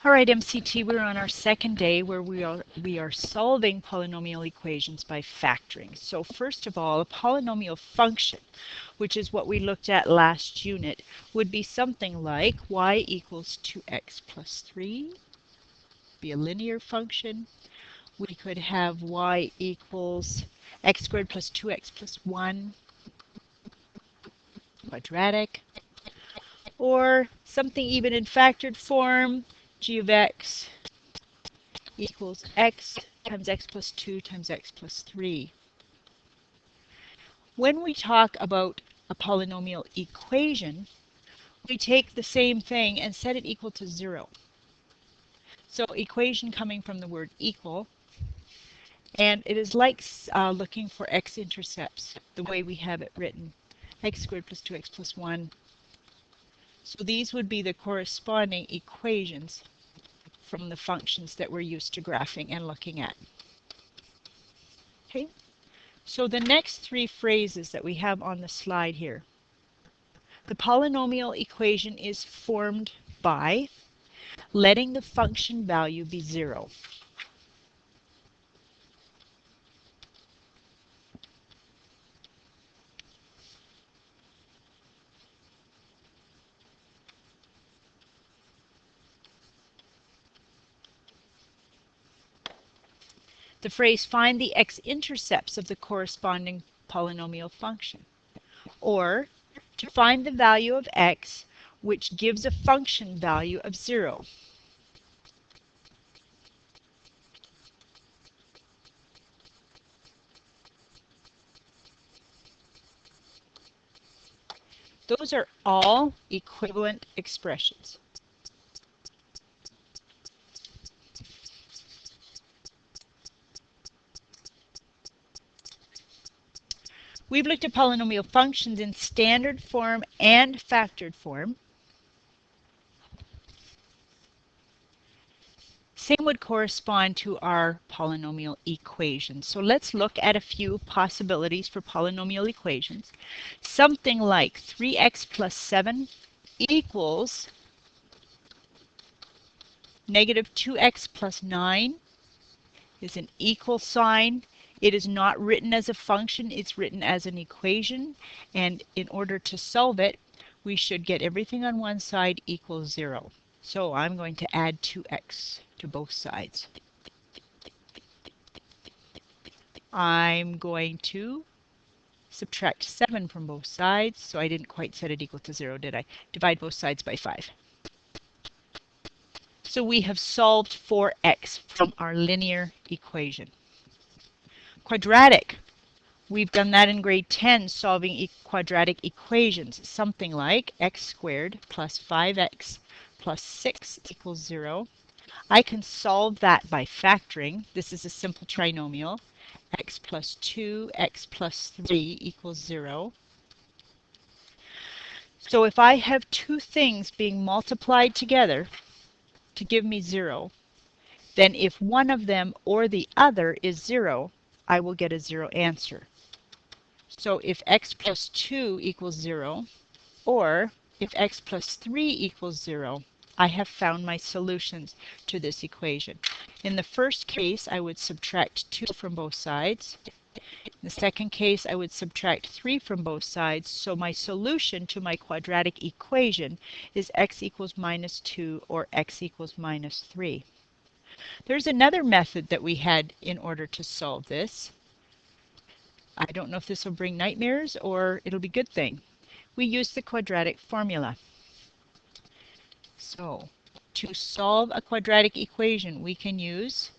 All right, MCT, we're on our second day where we are solving polynomial equations by factoring. So first of all, a polynomial function, which is what we looked at last unit, would be something like y equals 2x plus 3, be a linear function. We could have y equals x squared plus 2x plus 1, quadratic, or something even in factored form, g of x equals x times x plus 2 times x plus 3. When we talk about a polynomial equation, we take the same thing and set it equal to 0. So equation coming from the word equal, and it is like looking for x-intercepts, the way we have it written, x squared plus 2x plus 1. So these would be the corresponding equations from the functions that we're used to graphing and looking at. Okay, so the next three phrases that we have on the slide here. The polynomial equation is formed by letting the function value be 0. The phrase find the x-intercepts of the corresponding polynomial function, or to find the value of x which gives a function value of 0. Those are all equivalent expressions. We've looked at polynomial functions in standard form and factored form. Same would correspond to our polynomial equations. So let's look at a few possibilities for polynomial equations. Something like 3x plus 7 equals negative 2x plus 9 is an equal sign. It is not written as a function, it's written as an equation. And in order to solve it, we should get everything on one side equals 0. So I'm going to add 2x to both sides. I'm going to subtract 7 from both sides. So I didn't quite set it equal to 0, did I? Divide both sides by 5. So we have solved for x from our linear equation. Quadratic. We've done that in grade 10, solving quadratic equations. Something like x squared plus 5x plus 6 equals 0. I can solve that by factoring. This is a simple trinomial. X plus 2, x plus 3 equals 0. So if I have two things being multiplied together to give me 0, then if one of them or the other is 0, I will get a 0 answer. So if x plus 2 equals 0, or if x plus 3 equals 0, I have found my solutions to this equation. In the first case, I would subtract 2 from both sides. In the second case, I would subtract 3 from both sides. So my solution to my quadratic equation is x equals minus 2 or x equals minus 3. There's another method that we had in order to solve this. I don't know if this will bring nightmares or it'll be a good thing. We use the quadratic formula. So to solve a quadratic equation, we can use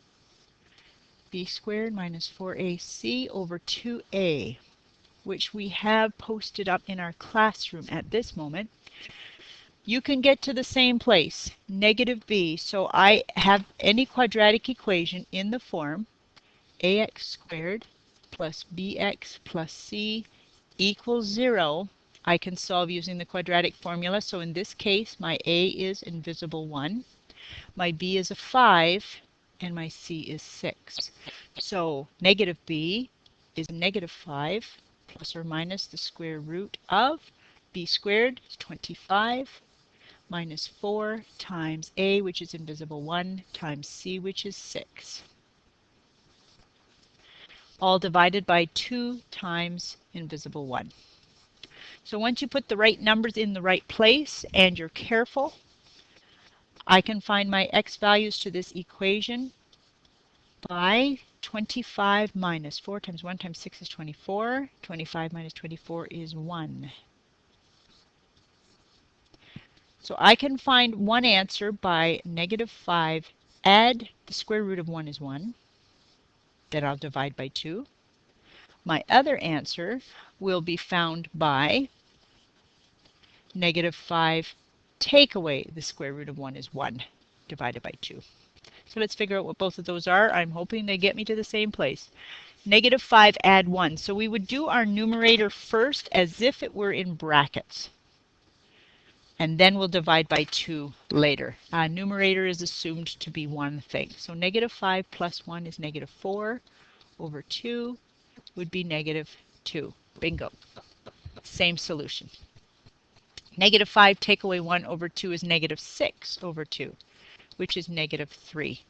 b squared minus 4ac over 2a, which we have posted up in our classroom at this moment. You can get to the same place, negative b. So I have any quadratic equation in the form ax squared plus bx plus c equals 0. I can solve using the quadratic formula. So in this case, my a is invisible 1, my b is a 5, and my c is 6. So negative b is negative 5 plus or minus the square root of b squared is 25 minus 4 times a, which is invisible 1, times c, which is 6. All divided by 2 times invisible 1. So once you put the right numbers in the right place and you're careful, I can find my x values to this equation by 25 minus 4 times 1 times 6 is 24. 25 minus 24 is 1. So I can find one answer by negative 5. Add the square root of 1 is 1. Then I'll divide by 2. My other answer will be found by negative 5. Take away the square root of 1 is 1 divided by 2. So let's figure out what both of those are. I'm hoping they get me to the same place. Negative 5 add 1. So we would do our numerator first as if it were in brackets. And then we'll divide by 2 later. Numerator is assumed to be one thing. So negative 5 plus 1 is negative 4 over 2 would be negative 2. Bingo. Same solution. Negative 5 take away 1 over 2 is negative 6 over 2, which is negative 3.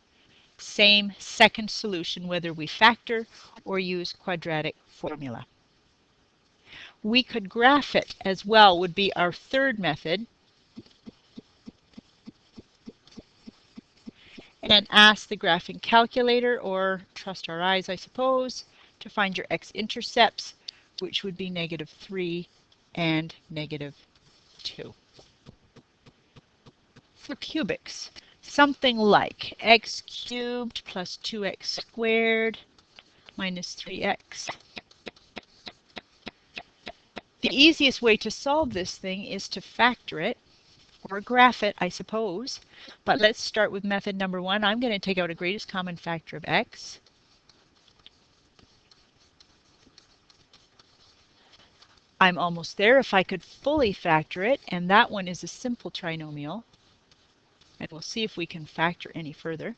Same second solution whether we factor or use quadratic formula. We could graph it as well, would be our third method, and ask the graphing calculator, or trust our eyes I suppose, to find your x-intercepts, which would be negative 3 and negative 2. For cubics, something like x cubed plus 2x squared minus 3x. The easiest way to solve this thing is to factor it, or graph it, I suppose. But let's start with method number 1. I'm going to take out a greatest common factor of x. I'm almost there if I could fully factor it, and that one is a simple trinomial. And we'll see if we can factor any further.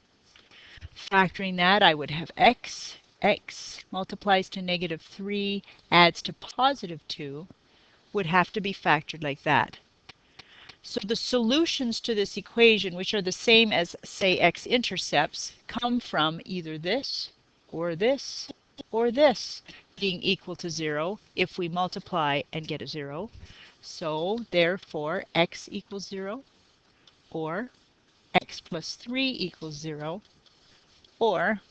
Factoring that, I would have x. X multiplies to negative 3, adds to positive 2, would have to be factored like that. So the solutions to this equation, which are the same as, say, x-intercepts, come from either this, or this, or this being equal to 0 if we multiply and get a 0. So therefore, x equals 0, or x plus 3 equals 0, or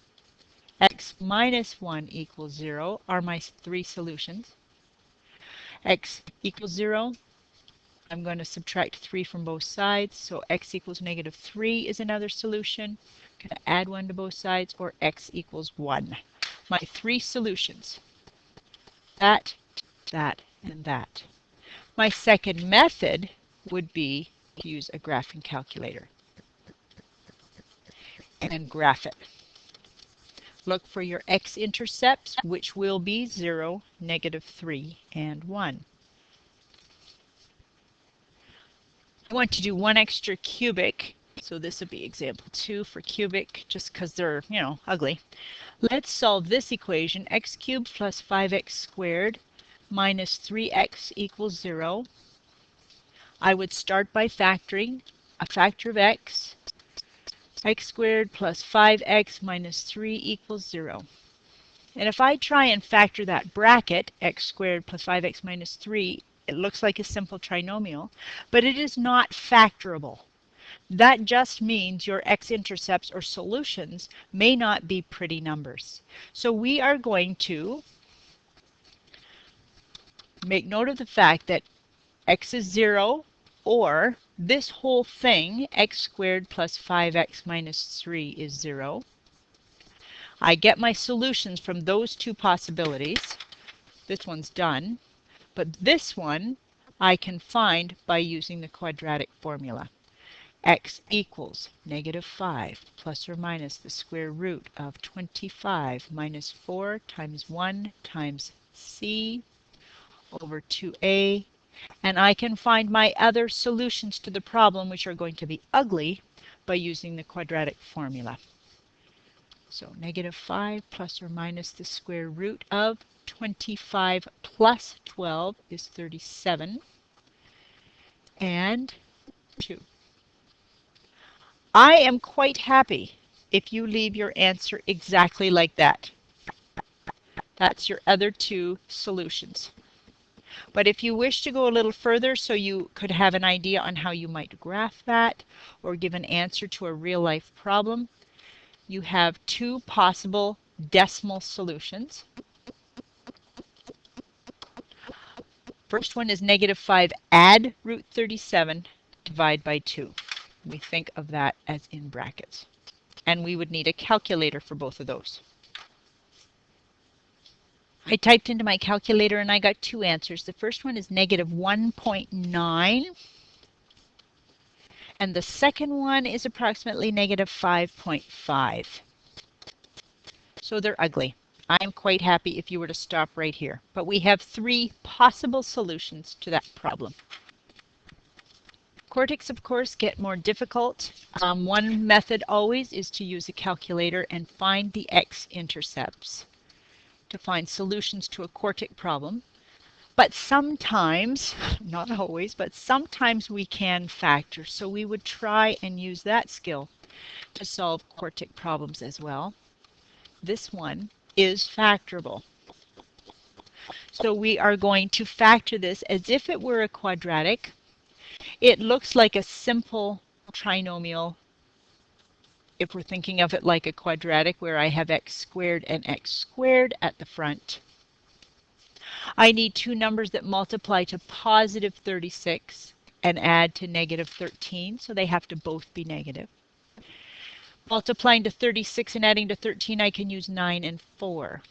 x minus 1 equals 0 are my three solutions. X equals 0. I'm going to subtract 3 from both sides, so x equals negative 3 is another solution. I'm going to add 1 to both sides, or x equals 1. My three solutions. That, and that. My second method would be to use a graphing calculator and graph it. Look for your x-intercepts, which will be 0, negative 3, and 1. I want to do one extra cubic, so this would be example 2 for cubic, just because they're, ugly. Let's solve this equation, x cubed plus 5x squared minus 3x equals 0. I would start by factoring a factor of x. X squared plus 5x minus 3 equals 0. And if I try and factor that bracket, x squared plus 5x minus 3, it looks like a simple trinomial, but it is not factorable. That just means your x-intercepts or solutions may not be pretty numbers. So we are going to make note of the fact that x is 0, or this whole thing, x squared plus 5x minus 3 is 0. I get my solutions from those two possibilities. This one's done. But this one I can find by using the quadratic formula. X equals negative 5 plus or minus the square root of 25 minus 4 times 1 times c over 2a. And I can find my other solutions to the problem, which are going to be ugly, by using the quadratic formula. So negative 5 plus or minus the square root of 25 plus 12 is 37. And 2. I am quite happy if you leave your answer exactly like that. That's your other two solutions. But if you wish to go a little further so you could have an idea on how you might graph that or give an answer to a real life problem, you have two possible decimal solutions. First one is -5 add root 37 divide by 2. We think of that as in brackets. And we would need a calculator for both of those. I typed into my calculator and I got two answers. The first one is -1.9 and the second one is approximately -5.5. So they're ugly. I'm quite happy if you were to stop right here. But we have three possible solutions to that problem. Quartics, of course, get more difficult. One method always is to use a calculator and find the x-intercepts to find solutions to a quartic problem. But sometimes, not always, but sometimes we can factor. So we would try and use that skill to solve quartic problems as well. This one is factorable. So we are going to factor this as if it were a quadratic. It looks like a simple trinomial if we're thinking of it like a quadratic where I have x squared and x squared at the front. I need two numbers that multiply to positive 36 and add to negative 13, so they have to both be negative. Multiplying to 36 and adding to 13, I can use 9 and 4.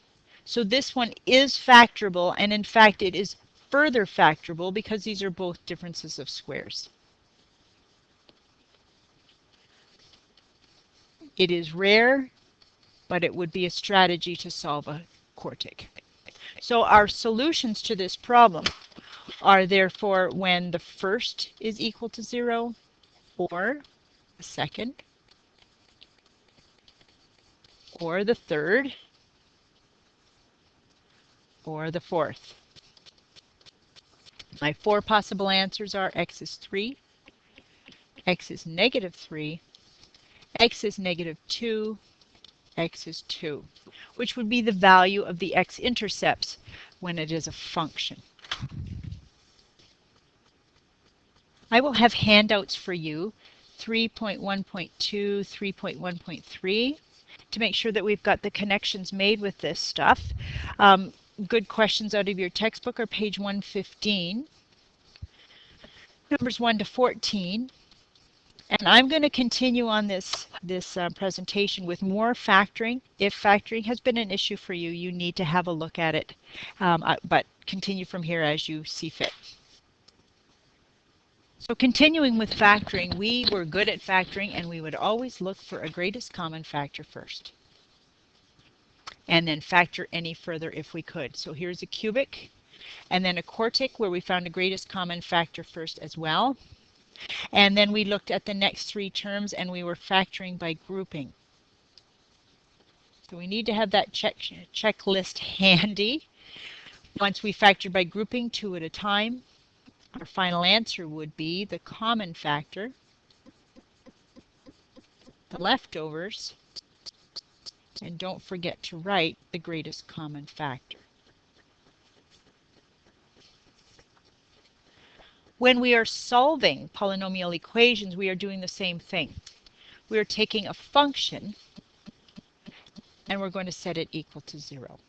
So this one is factorable, and in fact it is further factorable because these are both differences of squares. It is rare, but it would be a strategy to solve a quartic. So our solutions to this problem are therefore when the first is equal to 0, or the second, or the third, or the fourth. My four possible answers are x is 3, x is -3, x is -2, x is 2, which would be the value of the x-intercepts when it is a function. I will have handouts for you, 3.1.2, 3.1.3, to make sure that we've got the connections made with this stuff. Good questions out of your textbook are page 115, numbers 1 to 14. And I'm going to continue on this presentation with more factoring. If factoring has been an issue for you, you need to have a look at it. But continue from here as you see fit. So continuing with factoring, we were good at factoring and we would always look for a greatest common factor first. And then factor any further if we could. So here's a cubic and then a quartic where we found a greatest common factor first as well. And then we looked at the next three terms and we were factoring by grouping. So we need to have that checklist handy. Once we factored by grouping two at a time, our final answer would be the common factor, the leftovers, and don't forget to write the greatest common factor. When we are solving polynomial equations, we are doing the same thing. We are taking a function and we're going to set it equal to 0.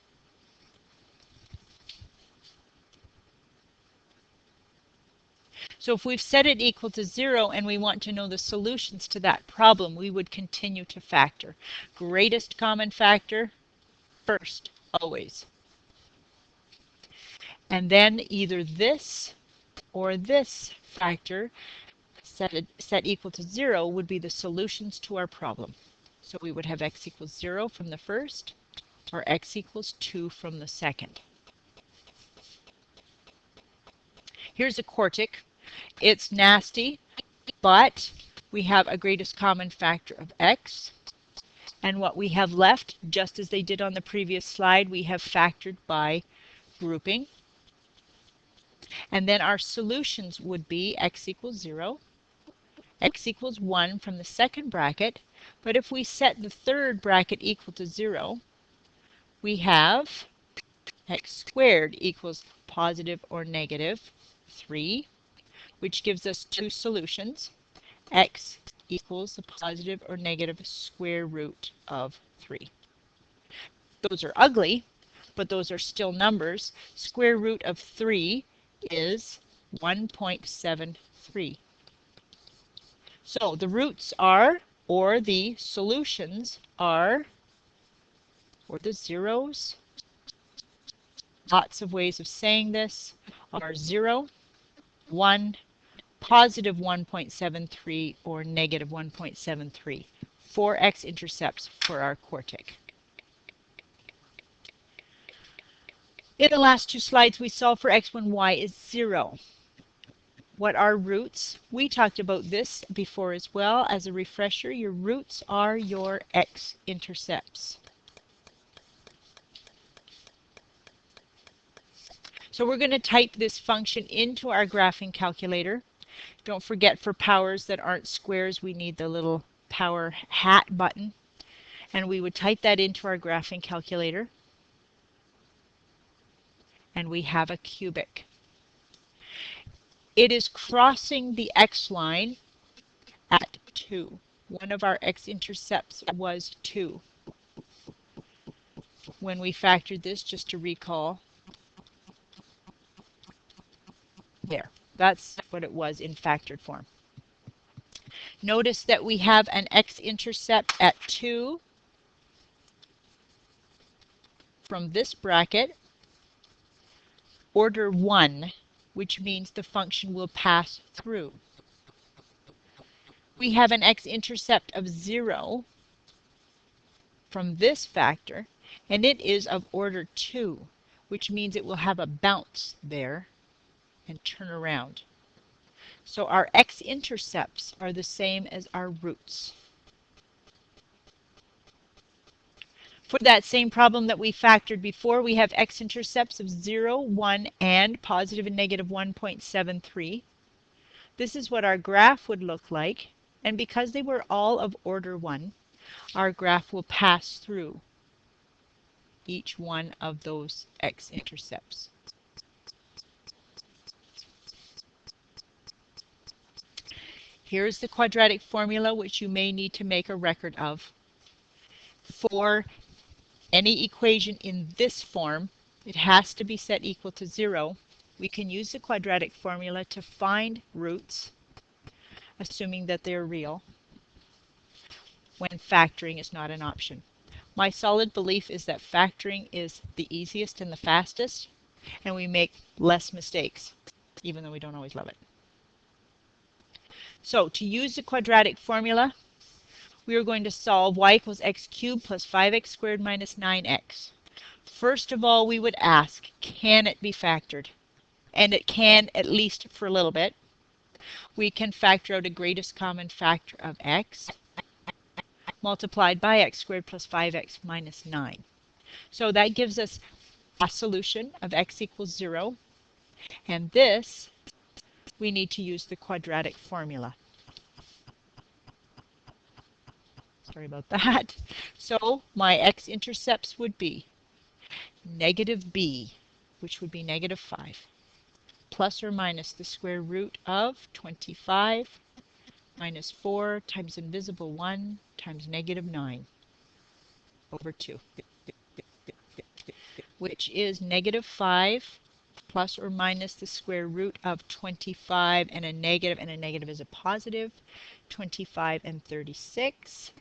So if we've set it equal to 0 and we want to know the solutions to that problem, we would continue to factor. Greatest common factor first, always. And then either this or this factor set equal to 0 would be the solutions to our problem. So we would have x equals 0 from the first, or x equals 2 from the second. Here's a quartic. It's nasty, but we have a greatest common factor of x. And what we have left, just as they did on the previous slide, we have factored by grouping. And then our solutions would be x equals 0, x equals 1 from the second bracket, but if we set the third bracket equal to 0, we have x squared equals positive or negative 3, which gives us two solutions. X equals the positive or negative square root of 3. Those are ugly, but those are still numbers. Square root of 3 is 1.73. So the roots are, or the solutions are, or the zeros, lots of ways of saying this, are 0, 1, positive 1.73, or negative 1.73. 4 x-intercepts for our quartic. In the last two slides, we solved for x when y is 0. What are roots? We talked about this before as well. As a refresher, your roots are your x-intercepts. So we're going to type this function into our graphing calculator. Don't forget, for powers that aren't squares, we need the little power hat button. And we would type that into our graphing calculator. And we have a cubic. It is crossing the x-line at 2. One of our x-intercepts was 2. When we factored this, just to recall, there. That's what it was in factored form. Notice that we have an x-intercept at 2 from this bracket, order 1, which means the function will pass through. We have an x-intercept of 0 from this factor, and it is of order 2, which means it will have a bounce there and turn around. So our x-intercepts are the same as our roots. For that same problem that we factored before, we have x-intercepts of 0, 1, and positive and negative 1.73. This is what our graph would look like, and because they were all of order 1, our graph will pass through each one of those x-intercepts. Here's the quadratic formula, which you may need to make a record of. For any equation in this form, it has to be set equal to 0. We can use the quadratic formula to find roots, assuming that they're real, when factoring is not an option. My solid belief is that factoring is the easiest and the fastest, and we make less mistakes, even though we don't always love it. So to use the quadratic formula, we are going to solve y equals x cubed plus 5x squared minus 9x. First of all, we would ask, can it be factored? And it can, at least for a little bit. We can factor out a greatest common factor of x multiplied by x squared plus 5x minus 9. So that gives us a solution of x equals 0. And this, we need to use the quadratic formula. Sorry about that. So my x-intercepts would be negative b, which would be negative 5, plus or minus the square root of 25 minus 4 times invisible 1 times negative 9 over 2, which is negative 5 plus or minus the square root of 25 and a negative is a positive, 25 and 36,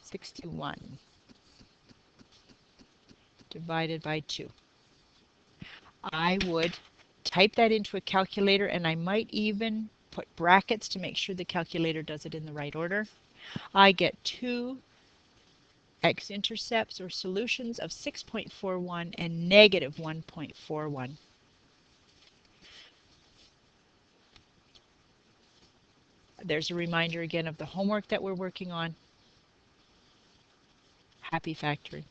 61 divided by 2. I would type that into a calculator, and I might even put brackets to make sure the calculator does it in the right order. I get 2 x-intercepts or solutions of 6.41 and negative 1.41. There's a reminder again of the homework that we're working on. Happy factoring.